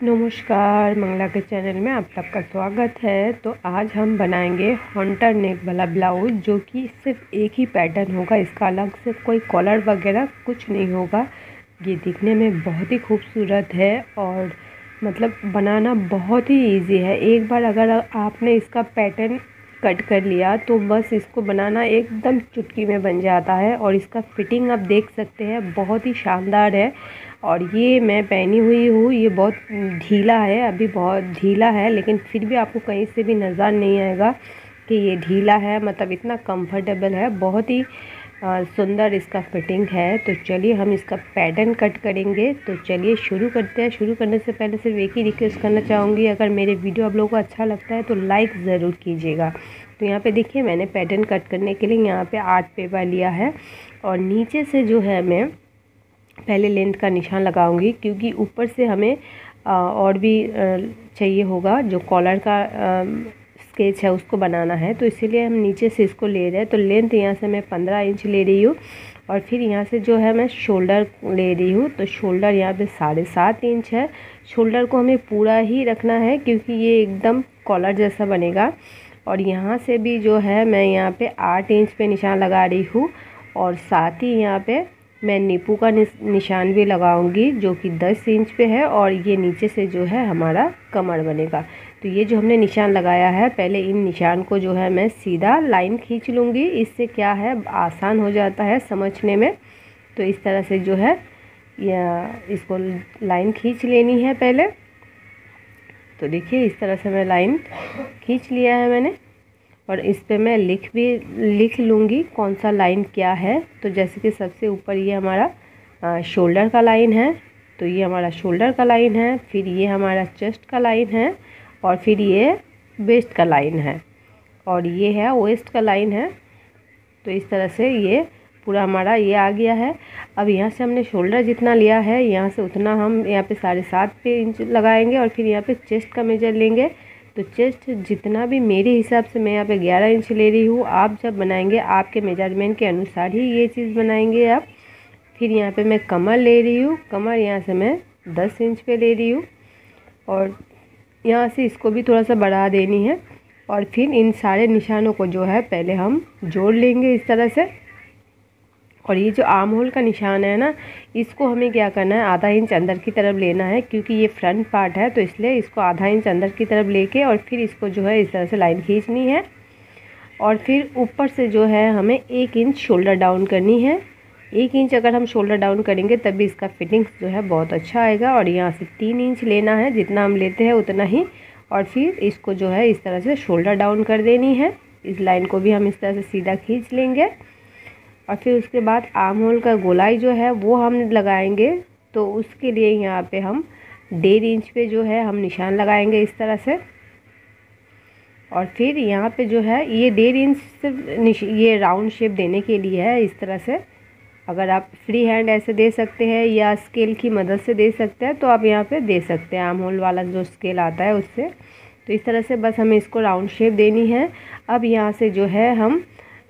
नमस्कार, मंगला के चैनल में आप सबका स्वागत है। तो आज हम बनाएंगे हॉन्टर नेक वाला ब्लाउज, जो कि सिर्फ एक ही पैटर्न होगा। इसका अलग से कोई कॉलर वगैरह कुछ नहीं होगा। ये दिखने में बहुत ही खूबसूरत है और मतलब बनाना बहुत ही इजी है। एक बार अगर आपने इसका पैटर्न कट कर लिया तो बस इसको बनाना एकदम चुटकी में बन जाता है। और इसका फिटिंग आप देख सकते हैं, बहुत ही शानदार है। और ये मैं पहनी हुई हूँ, ये बहुत ढीला है, अभी बहुत ढीला है, लेकिन फिर भी आपको कहीं से भी नज़र नहीं आएगा कि ये ढीला है। मतलब इतना कंफर्टेबल है, बहुत ही सुंदर इसका फिटिंग है। तो चलिए हम इसका पैटर्न कट करेंगे। तो चलिए शुरू करते हैं। शुरू करने से पहले सिर्फ एक ही रिक्वेस्ट करना चाहूँगी, अगर मेरे वीडियो आप लोगों को अच्छा लगता है तो लाइक ज़रूर कीजिएगा। तो यहाँ पे देखिए, मैंने पैटर्न कट करने के लिए यहाँ पे 8 पेपर लिया है। और नीचे से जो है मैं पहले लेंथ का निशान लगाऊंगी, क्योंकि ऊपर से हमें और भी चाहिए होगा। जो कॉलर का स्केच है उसको बनाना है, तो इसीलिए हम नीचे से इसको ले रहे हैं। तो लेंथ यहाँ से मैं 15 इंच ले रही हूँ। और फिर यहाँ से जो है मैं शोल्डर ले रही हूँ। तो शोल्डर यहाँ पे 7.5 इंच है। शोल्डर को हमें पूरा ही रखना है, क्योंकि ये एकदम कॉलर जैसा बनेगा। और यहाँ से भी जो है मैं यहाँ पे 8 इंच पे निशान लगा रही हूँ। और साथ ही यहाँ पे मैं नीपू का निशान भी लगाऊंगी, जो कि 10 इंच पे है। और ये नीचे से जो है हमारा कमर बनेगा। तो ये जो हमने निशान लगाया है, पहले इन निशान को जो है मैं सीधा लाइन खींच लूँगी। इससे क्या है, आसान हो जाता है समझने में। तो इस तरह से जो है या इसको लाइन खींच लेनी है पहले। तो देखिए, इस तरह से मैं लाइन खींच लिया है मैंने। और इस पे मैं लिख लूँगी कौन सा लाइन क्या है। तो जैसे कि सबसे ऊपर ये हमारा शोल्डर का लाइन है, तो ये हमारा शोल्डर का लाइन है। फिर ये हमारा चेस्ट का लाइन है। और फिर ये वेस्ट का लाइन है। और ये है वेस्ट का लाइन है। तो इस तरह से ये पूरा हमारा ये आ गया है। अब यहाँ से हमने शोल्डर जितना लिया है, यहाँ से उतना हम यहाँ पे 7.5 इंच लगाएंगे। और फिर यहाँ पे चेस्ट का मेजर लेंगे। तो चेस्ट जितना भी मेरे हिसाब से मैं यहाँ पे 11 इंच ले रही हूँ। आप जब बनाएंगे आपके मेजरमेंट के अनुसार ही ये चीज़ बनाएंगे आप। फिर यहाँ पे मैं कमर ले रही हूँ। कमर यहाँ से मैं 10 इंच पे ले रही हूँ। और यहाँ से इसको भी थोड़ा सा बढ़ा देनी है। और फिर इन सारे निशानों को जो है पहले हम जोड़ लेंगे इस तरह से। और ये जो आर्म होल का निशान है ना, इसको हमें क्या करना है, आधा इंच अंदर की तरफ लेना है, क्योंकि ये फ्रंट पार्ट है। तो इसलिए इसको आधा इंच अंदर की तरफ लेके और फिर इसको जो है इस तरह से लाइन खींचनी है। और फिर ऊपर से जो है हमें 1 इंच शोल्डर डाउन करनी है। 1 इंच अगर हम शोल्डर डाउन करेंगे तभी इसका फिटिंग्स जो है बहुत अच्छा आएगा। और यहाँ से 3 इंच लेना है, जितना हम लेते हैं उतना ही। और फिर इसको जो है इस तरह से शोल्डर डाउन कर देनी है। इस लाइन को भी हम इस तरह से सीधा खींच लेंगे। और फिर उसके बाद आर्म होल का गोलाई जो है वो हम लगाएंगे। तो उसके लिए यहाँ पे हम 1.5 इंच पे जो है हम निशान लगाएंगे इस तरह से। और फिर यहाँ पे जो है ये 1.5 इंच सिर्फ ये राउंड शेप देने के लिए है इस तरह से। अगर आप फ्री हैंड ऐसे दे सकते हैं या स्केल की मदद से दे सकते हैं तो आप यहाँ पे दे सकते हैं, आर्म होल वाला जो स्केल आता है उससे। तो इस तरह से बस हमें इसको राउंड शेप देनी है। अब यहाँ से जो है हम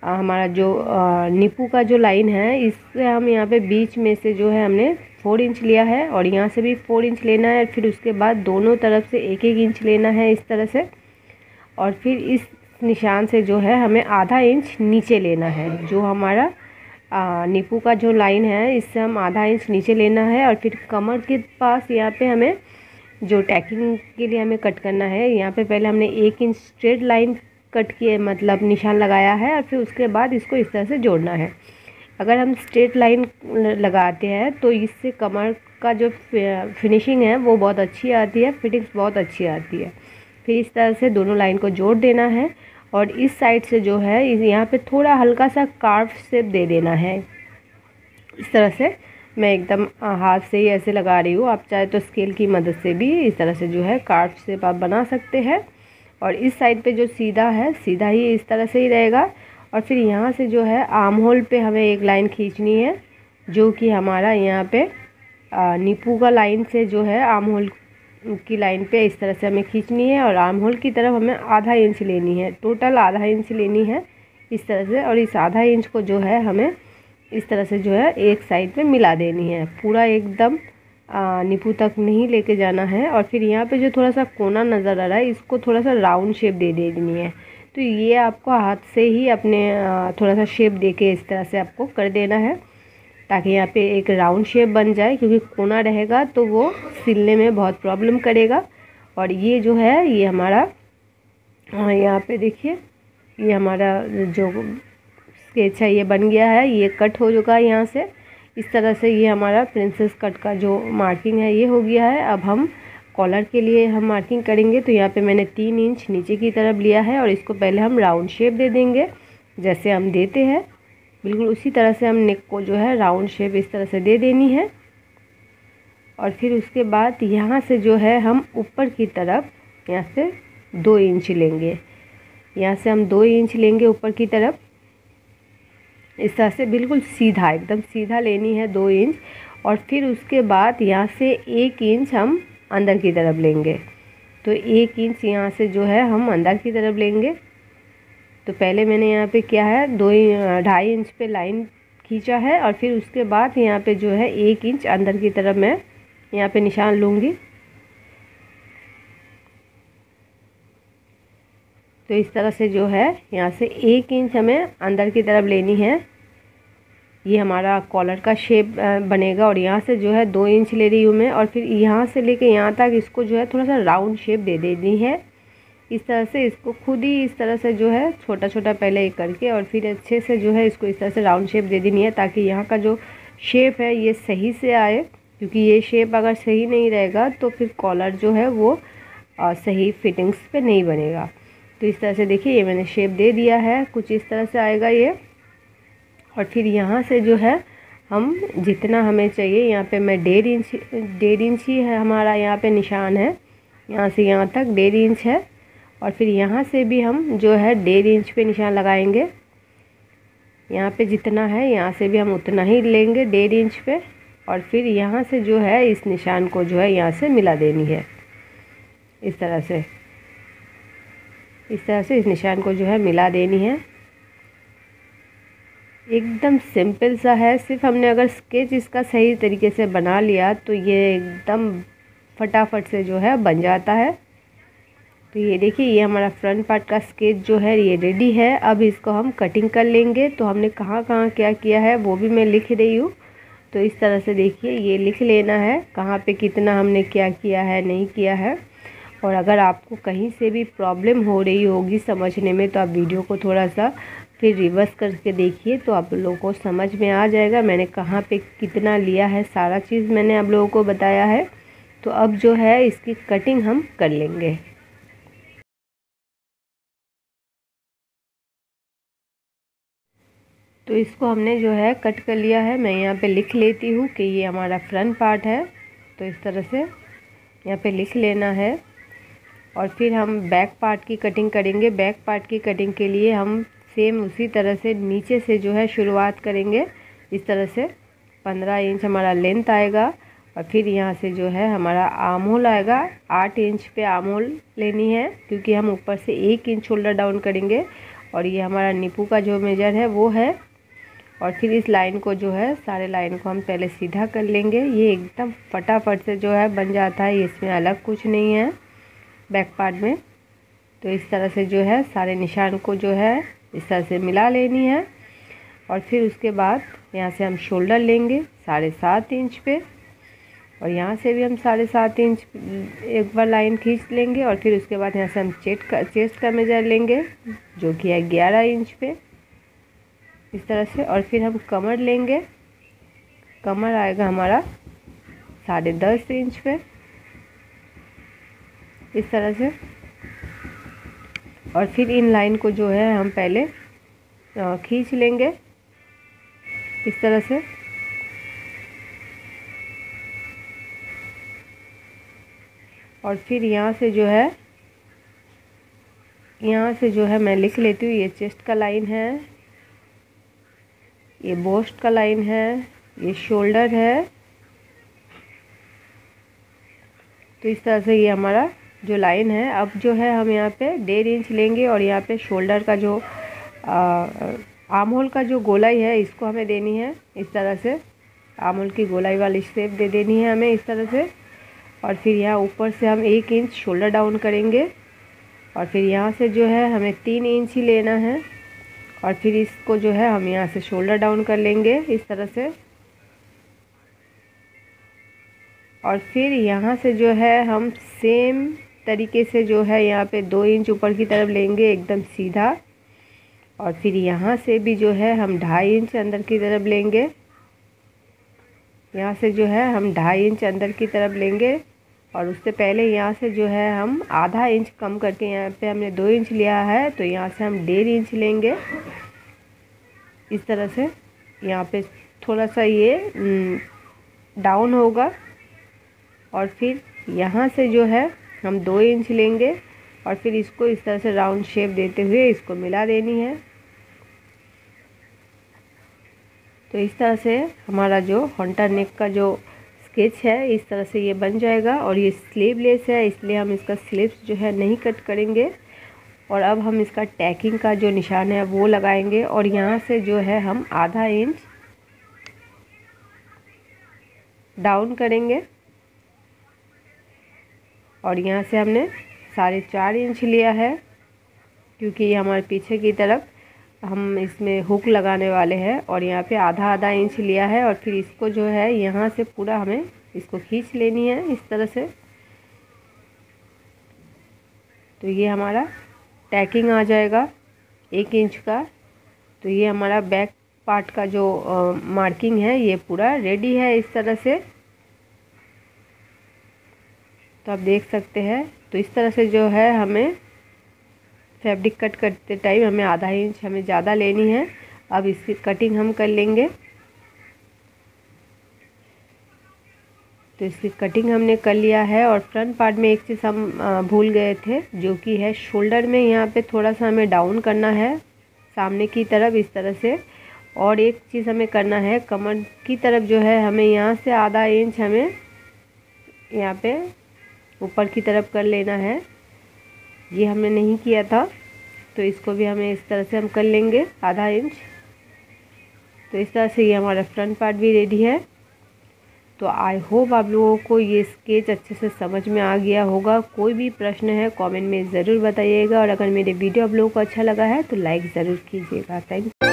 हमारा जो नीपू का जो लाइन है, इससे हम यहाँ पे बीच में से जो है हमने 4 इंच लिया है। और यहाँ से भी 4 इंच लेना है। फिर उसके बाद दोनों तरफ से 1-1 इंच लेना है इस तरह से। और फिर इस निशान से जो है हमें आधा इंच नीचे लेना है। जो हमारा नीपू का जो लाइन है, इससे हम आधा इंच नीचे लेना है। और फिर कमर के पास यहाँ पे हमें जो टैकिंग के लिए हमें कट करना है, यहाँ पे पहले हमने 1 इंच स्ट्रेट लाइन कट किए, मतलब निशान लगाया है। और फिर उसके बाद इसको इस तरह से जोड़ना है। अगर हम स्ट्रेट लाइन लगाते हैं तो इससे कमर का जो फिनिशिंग है वो बहुत अच्छी आती है, फिटिंग्स बहुत अच्छी आती है। फिर इस तरह से दोनों लाइन को जोड़ देना है। और इस साइड से जो है यहाँ पे थोड़ा हल्का सा कार्व शेप दे देना है इस तरह से। मैं एकदम हाथ से ही ऐसे लगा रही हूँ, आप चाहे तो स्केल की मदद से भी इस तरह से जो है कार्व शेप आप बना सकते हैं। और इस साइड पे जो सीधा है, सीधा ही इस तरह से ही रहेगा। और फिर यहाँ से जो है आर्म होल पे हमें एक लाइन खींचनी है, जो कि हमारा यहाँ पे नीपू का लाइन से जो है आर्म होल की लाइन पे इस तरह से हमें खींचनी है। और आर्म होल की तरफ हमें आधा इंच लेनी है, टोटल आधा इंच लेनी है इस तरह से। और इस आधा इंच को जो है हमें इस तरह से जो है एक साइड पे मिला देनी है, पूरा एकदम नीपू तक नहीं लेके जाना है। और फिर यहाँ पे जो थोड़ा सा कोना नज़र आ रहा है इसको थोड़ा सा राउंड शेप दे देनी है। तो ये आपको हाथ से ही अपने थोड़ा सा शेप देके इस तरह से आपको कर देना है, ताकि यहाँ पे एक राउंड शेप बन जाए, क्योंकि कोना रहेगा तो वो सिलने में बहुत प्रॉब्लम करेगा। और ये जो है ये हमारा यहाँ पे देखिए ये हमारा जो स्केच है ये बन गया है, ये कट हो चुका है यहाँ से। इस तरह से ये हमारा प्रिंसेस कट का जो मार्किंग है ये हो गया है। अब हम कॉलर के लिए हम मार्किंग करेंगे। तो यहाँ पे मैंने 3 इंच नीचे की तरफ लिया है और इसको पहले हम राउंड शेप दे देंगे, जैसे हम देते हैं बिल्कुल उसी तरह से हम नेक को जो है राउंड शेप इस तरह से दे देनी है। और फिर उसके बाद यहाँ से जो है हम ऊपर की तरफ यहाँ से 2 इंच लेंगे, यहाँ से हम 2 इंच लेंगे ऊपर की तरफ, इस तरह से बिल्कुल सीधा एकदम सीधा लेनी है 2 इंच। और फिर उसके बाद यहाँ से 1 इंच हम अंदर की तरफ लेंगे। तो 1 इंच यहाँ से जो है हम अंदर की तरफ लेंगे। तो पहले मैंने यहाँ पे क्या है 2.5 इंच पे लाइन खींचा है और फिर उसके बाद यहाँ पे जो है 1 इंच अंदर की तरफ मैं यहाँ पे निशान लूँगी। तो इस तरह से जो है यहाँ से 1 इंच हमें अंदर की तरफ लेनी है। ये हमारा कॉलर का शेप बनेगा। और यहाँ से जो है 2 इंच ले रही हूँ मैं, और फिर यहाँ से लेके यहाँ तक इसको जो है थोड़ा सा राउंड शेप दे देनी है। इस तरह से इसको खुद ही इस तरह से जो है छोटा छोटा पहले करके और फिर अच्छे से जो है इसको इस तरह से राउंड शेप दे देनी है, ताकि यहाँ का जो शेप है ये सही से आए। क्योंकि ये शेप अगर सही नहीं रहेगा तो फिर कॉलर जो है वो सही फिटिंग्स पे नहीं बनेगा। तो इस तरह से देखिए ये मैंने शेप दे दिया है, कुछ इस तरह से आएगा ये। और फिर यहाँ से जो है हम जितना हमें चाहिए, यहाँ पे मैं 1.5 इंच ही है हमारा यहाँ पे निशान है, यहाँ से यहाँ तक 1.5 इंच है। और फिर यहाँ से भी हम जो है 1.5 इंच पे निशान लगाएंगे। यहाँ पे जितना है यहाँ से भी हम उतना ही लेंगे 1.5 इंच पे। और फिर यहाँ से जो है इस निशान को जो है यहाँ से मिला देनी है, इस तरह से इस निशान को जो है मिला देनी है। एकदम सिंपल सा है, सिर्फ हमने अगर स्केच इसका सही तरीके से बना लिया तो ये एकदम फटाफट से जो है बन जाता है। तो ये देखिए ये हमारा फ्रंट पार्ट का स्केच जो है ये रेडी है। अब इसको हम कटिंग कर लेंगे। तो हमने कहाँ कहाँ क्या किया है वो भी मैं लिख रही हूँ। तो इस तरह से देखिए ये लिख लेना है कहाँ पे कितना हमने क्या किया है नहीं किया है। और अगर आपको कहीं से भी प्रॉब्लम हो रही होगी समझने में तो आप वीडियो को थोड़ा सा फिर रिवर्स करके देखिए, तो आप लोगों को समझ में आ जाएगा मैंने कहाँ पे कितना लिया है। सारा चीज़ मैंने आप लोगों को बताया है। तो अब जो है इसकी कटिंग हम कर लेंगे। तो इसको हमने जो है कट कर लिया है। मैं यहाँ पे लिख लेती हूँ कि ये हमारा फ्रंट पार्ट है। तो इस तरह से यहाँ पे लिख लेना है। और फिर हम बैक पार्ट की कटिंग करेंगे। बैक पार्ट की कटिंग के लिए हम सेम उसी तरह से नीचे से जो है शुरुआत करेंगे। इस तरह से 15 इंच हमारा लेंथ आएगा। और फिर यहाँ से जो है हमारा आर्म होल आएगा। 8 इंच पे आर्म होल लेनी है, क्योंकि हम ऊपर से 1 इंच शोल्डर डाउन करेंगे। और ये हमारा नीपू का जो मेजर है वो है। और फिर इस लाइन को जो है सारे लाइन को हम पहले सीधा कर लेंगे। ये एकदम फटाफट से जो है बन जाता है, इसमें अलग कुछ नहीं है बैक पार्ट में। तो इस तरह से जो है सारे निशान को जो है इस तरह से मिला लेनी है। और फिर उसके बाद यहाँ से हम शोल्डर लेंगे 7.5 इंच पे, और यहाँ से भी हम 7.5 इंच एक बार लाइन खींच लेंगे। और फिर उसके बाद यहाँ से हम चेस्ट का मेजर लेंगे जो कि है 11 इंच पे, इस तरह से। और फिर हम कमर लेंगे, कमर आएगा हमारा 10.5 इंच पे, इस तरह से। और फिर इन लाइन को जो है हम पहले खींच लेंगे इस तरह से। और फिर यहाँ से जो है मैं लिख लेती हूँ, ये चेस्ट का लाइन है, ये बोस्ट का लाइन है, ये शोल्डर है। तो इस तरह से ये हमारा जो लाइन है। अब जो है हम यहाँ पे 1.5 इंच लेंगे और यहाँ पे शोल्डर का जो आर्म होल का जो गोलाई है इसको हमें देनी है इस तरह से। आमूल की गोलाई वाली शेप दे देनी है हमें इस तरह से। और फिर यहाँ ऊपर से हम 1 इंच शोल्डर डाउन करेंगे और फिर यहाँ से जो है हमें 3 इंच ही लेना है और फिर इसको जो है हम यहाँ से शोल्डर डाउन कर लेंगे इस तरह से। और फिर यहाँ से जो है हम सेम तरीके से जो है यहाँ पे 2 इंच ऊपर की तरफ लेंगे एकदम सीधा। और फिर यहाँ से भी जो है हम 2.5 इंच अंदर की तरफ लेंगे। यहाँ से जो है हम 2.5 इंच अंदर की तरफ लेंगे और उससे पहले यहाँ से जो है हम आधा इंच कम करके, यहाँ पे हमने 2 इंच लिया है तो यहाँ से हम 1.5 इंच लेंगे इस तरह से। यहाँ पे थोड़ा सा ये डाउन होगा और फिर यहाँ से जो है हम 2 इंच लेंगे और फिर इसको इस तरह से राउंड शेप देते हुए इसको मिला देनी है। तो इस तरह से हमारा जो हंटर नेक का जो स्केच है इस तरह से ये बन जाएगा। और ये स्लीवलेस है इसलिए हम इसका स्लीव्स जो है नहीं कट करेंगे। और अब हम इसका टैकिंग का जो निशान है वो लगाएंगे और यहाँ से जो है हम आधा इंच डाउन करेंगे और यहाँ से हमने 4.5 इंच लिया है क्योंकि ये हमारे पीछे की तरफ हम इसमें हुक लगाने वाले हैं। और यहाँ पे आधा इंच लिया है और फिर इसको जो है यहाँ से पूरा हमें इसको खींच लेनी है इस तरह से। तो ये हमारा टैकिंग आ जाएगा 1 इंच का। तो ये हमारा बैक पार्ट का जो मार्किंग है ये पूरा रेडी है इस तरह से। तो आप देख सकते हैं। तो इस तरह से जो है हमें फैब्रिक कट करते टाइम हमें आधा इंच हमें ज़्यादा लेनी है। अब इसकी कटिंग हम कर लेंगे। तो इसकी कटिंग हमने कर लिया है। और फ्रंट पार्ट में एक चीज़ हम भूल गए थे जो कि है शोल्डर में यहाँ पे थोड़ा सा हमें डाउन करना है सामने की तरफ इस तरह से। और एक चीज़ हमें करना है कमर की तरफ जो है हमें यहाँ से आधा इंच हमें यहाँ पे ऊपर की तरफ कर लेना है। ये हमने नहीं किया था तो इसको भी हमें इस तरह से हम कर लेंगे आधा इंच। तो इस तरह से ये हमारा फ्रंट पार्ट भी रेडी है। तो आई होप आप लोगों को ये स्केच अच्छे से समझ में आ गया होगा। कोई भी प्रश्न है कमेंट में ज़रूर बताइएगा और अगर मेरे वीडियो आप लोगों को अच्छा लगा है तो लाइक ज़रूर कीजिएगा। Thank you.